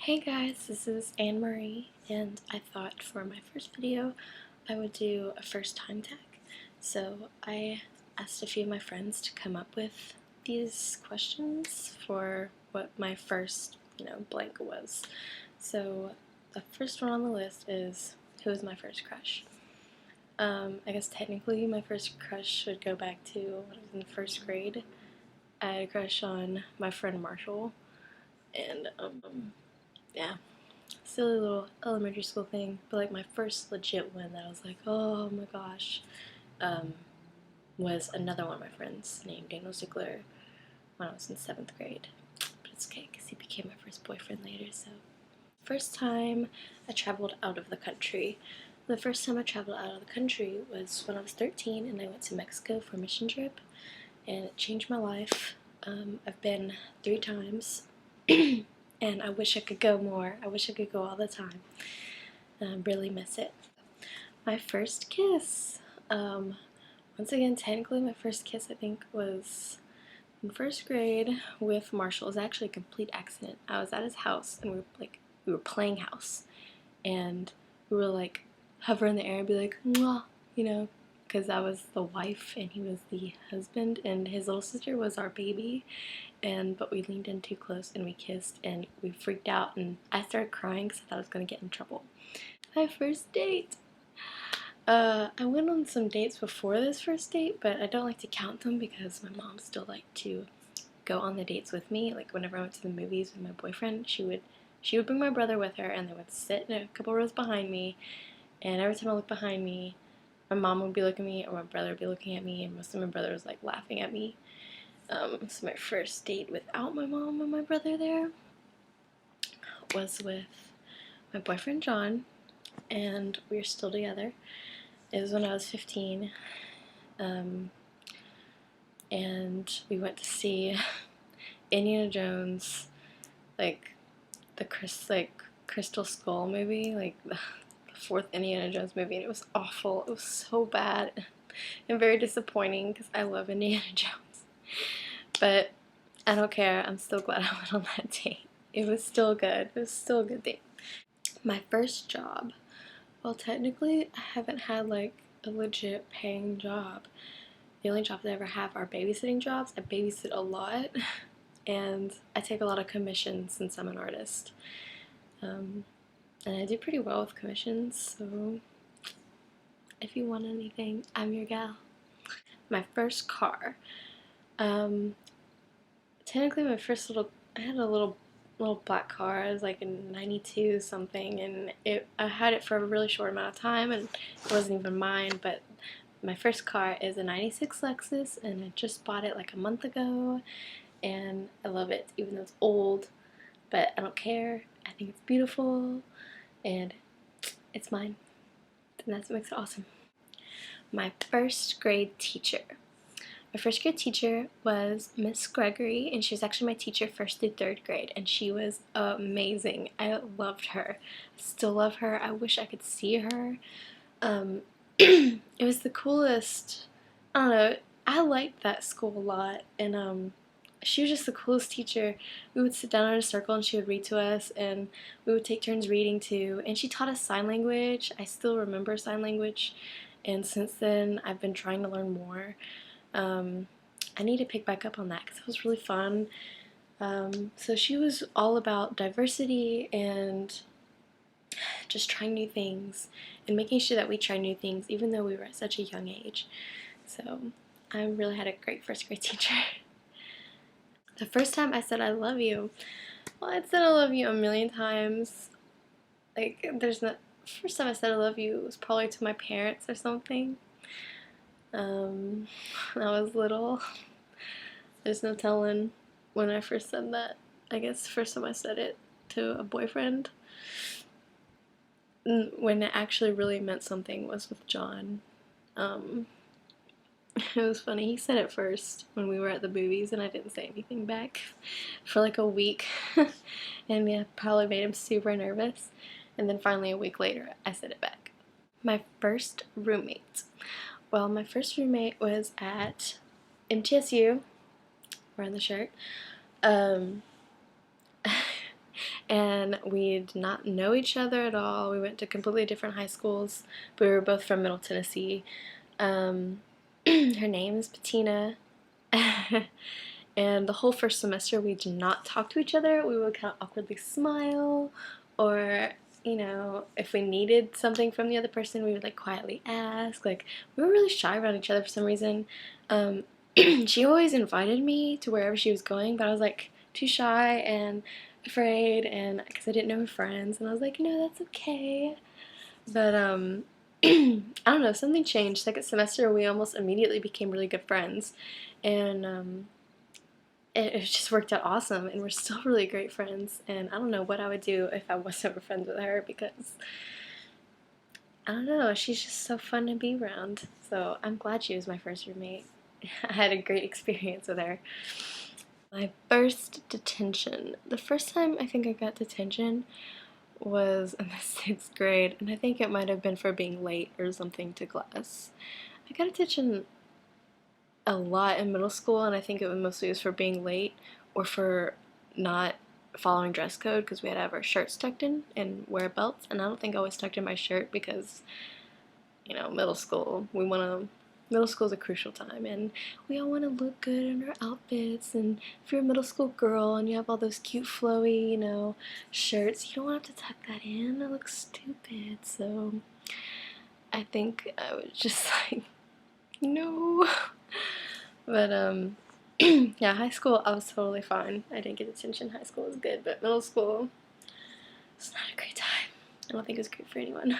Hey guys, this is Ayne-Marie, and I thought for my first video I would do a first time tag. So I asked a few of my friends to come up with these questions for what my first, blank was. So the first one on the list is, who was my first crush? I guess technically my first crush should go back to when I was in first grade. I had a crush on my friend Marshall, and yeah, silly little elementary school thing, but like my first legit one that I was like, oh my gosh, um, was another one of my friends named Daniel Ziegler when I was in 7th grade. But it's okay because he became my first boyfriend later. So, first time I traveled out of the country. The first time I traveled out of the country was when I was 13 and I went to Mexico for a mission trip, and it changed my life. I've been 3 times. And I wish I could go more. I wish I could go all the time. Really miss it. My first kiss. Once again, technically my first kiss I think was in first grade with Marshall. It was actually a complete accident. I was at his house and we were playing house, and we were like hover in the air and be like, mwah, because I was the wife and he was the husband, and his little sister was our baby. But we leaned in too close and we kissed and we freaked out, and I started crying because I thought I was going to get in trouble. My first date. I went on some dates before this first date, but I don't like to count them because my mom still liked to go on the dates with me. Like whenever I went to the movies with my boyfriend, she would bring my brother with her, and they would sit in a couple rows behind me, and every time I looked behind me, my mom would be looking at me or my brother would be looking at me, and most of my brother was like laughing at me. So my first date without my mom and my brother there was with my boyfriend John, and we are still together. It was when I was 15, and we went to see Indiana Jones, like the Crystal Skull movie, like the 4th Indiana Jones movie, and it was awful. It was so bad and very disappointing because I love Indiana Jones. But I don't care. I'm still glad I went on that date. It was still good. It was still a good date. My first job. Well, technically, I haven't had like a legit paying job. The only jobs I ever have are babysitting jobs. I babysit a lot, and I take a lot of commissions since I'm an artist. And I do pretty well with commissions, so if you want anything, I'm your gal. My first car. Technically my first I had a little black car. It was like a 92 something, and I had it for a really short amount of time, and it wasn't even mine, but my first car is a 96 Lexus, and I just bought it like a month ago, and I love it, even though it's old, but I don't care. I think it's beautiful, and it's mine, and that's what makes it awesome. My first grade teacher. My first grade teacher was Miss Gregory, and she was actually my teacher 1st through 3rd grade, and she was amazing. I loved her. I still love her. I wish I could see her. It was the coolest. I don't know. I liked that school a lot, and she was just the coolest teacher. We would sit down in a circle and she would read to us, and we would take turns reading too. And she taught us sign language. I still remember sign language, and since then I've been trying to learn more. I need to pick back up on that because it was really fun. So she was all about diversity and just trying new things and making sure that we try new things even though we were at such a young age. So I really had a great first grade teacher. The first time I said I love you, well, I'd said I love you a million times. Like, first time I said I love you was probably to my parents or something. When I was little. There's no telling when I first said that. I guess the first time I said it to a boyfriend, when it actually really meant something, was with John. It was funny. He said it first when we were at the movies, and I didn't say anything back for like a week. And yeah, probably made him super nervous. And then finally a week later, I said it back. My first roommate. Well, my first roommate was at MTSU, wearing the shirt. and we did not know each other at all. We went to completely different high schools, but we were both from Middle Tennessee. Her name is Bettina, and the whole first semester we did not talk to each other. We would kind of awkwardly smile, or you know, if we needed something from the other person, we would like quietly ask. Like, we were really shy around each other for some reason. She always invited me to wherever she was going, but I was like too shy and afraid, and because I didn't know her friends, and I was like, no, that's okay. But I don't know, something changed. Second semester, we almost immediately became really good friends, and it just worked out awesome, and we're still really great friends. And I don't know what I would do if I wasn't friends with her, because I don't know, she's just so fun to be around. So I'm glad she was my first roommate. I had a great experience with her. My first detention. The first time I think I got detention was in the 6th grade, and I think it might have been for being late or something to class. I got detention a lot in middle school, and I think it was mostly for being late or for not following dress code, because we had to have our shirts tucked in and wear belts, and I don't think I always tucked in my shirt because, you know, middle school, middle school is a crucial time, and we all want to look good in our outfits, and if you're a middle school girl and you have all those cute flowy, you know, shirts, you don't want to have to tuck that in. It looks stupid. So I think I was just like, no. But yeah, high school I was totally fine. I didn't get detention. High school was good, but middle school was not a great time. I don't think it was great for anyone.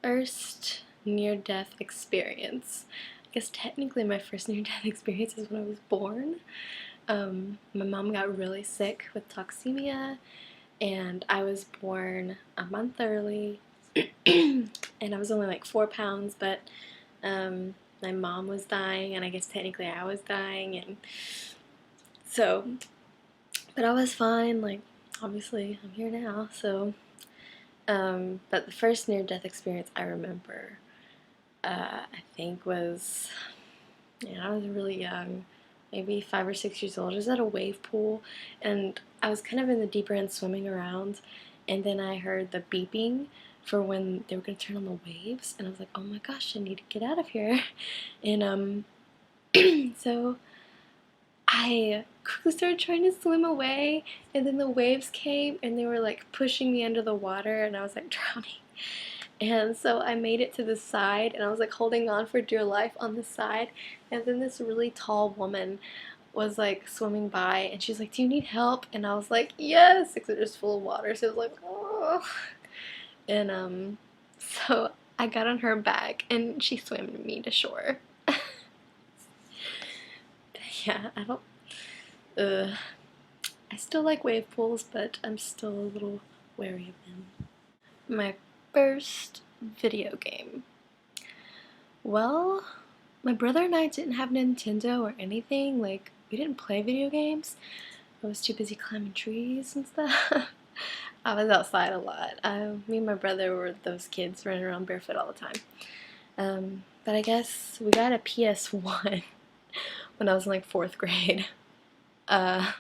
First near-death experience. I guess technically my first near-death experience is when I was born. My mom got really sick with toxemia, and I was born a month early, and I was only like 4 pounds, but my mom was dying, and I guess technically I was dying, and so, but I was fine. Like, obviously I'm here now, so but the first near-death experience I remember, I think was, I was really young, maybe 5 or 6 years old. I was at a wave pool, and I was kind of in the deeper end swimming around, and then I heard the beeping for when they were going to turn on the waves, and I was like, oh my gosh, I need to get out of here. And so I quickly started trying to swim away, and then the waves came, and they were like pushing me under the water, and I was like drowning. And so I made it to the side, and I was like holding on for dear life on the side, and then this really tall woman was like swimming by, and she's like, do you need help? And I was like, yes, because it was full of water, so it was like, oh. And so I got on her back, and she swam me to shore. Yeah, I still like wave pools, but I'm still a little wary of them. My first video game. Well, my brother and I didn't have Nintendo or anything. Like, we didn't play video games. I was too busy climbing trees and stuff. I was outside a lot. Me and my brother were those kids running around barefoot all the time. But I guess we got a PS1 when I was in like 4th grade. And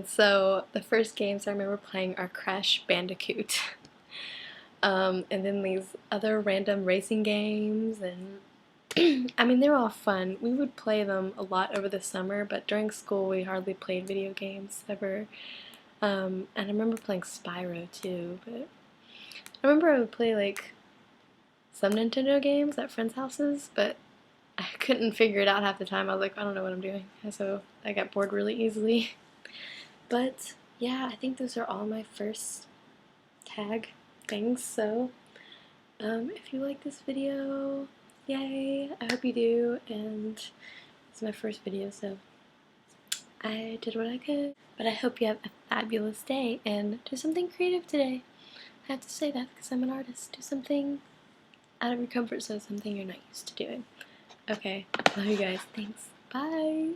so the first games I remember playing are Crash Bandicoot. And then these other random racing games, and I mean, they were all fun. We would play them a lot over the summer, but during school we hardly played video games ever. And I remember playing Spyro too, but I remember I would play like some Nintendo games at friends' houses, but I couldn't figure it out half the time. I was like, I don't know what I'm doing, so I got bored really easily. But yeah, I think those are all my first tag things, so if you like this video, yay, I hope you do, and it's my first video, so I did what I could. But I hope you have a fabulous day, and do something creative today. I have to say that because I'm an artist. Do something out of your comfort zone, something you're not used to doing. Okay, love you guys. Thanks. Bye.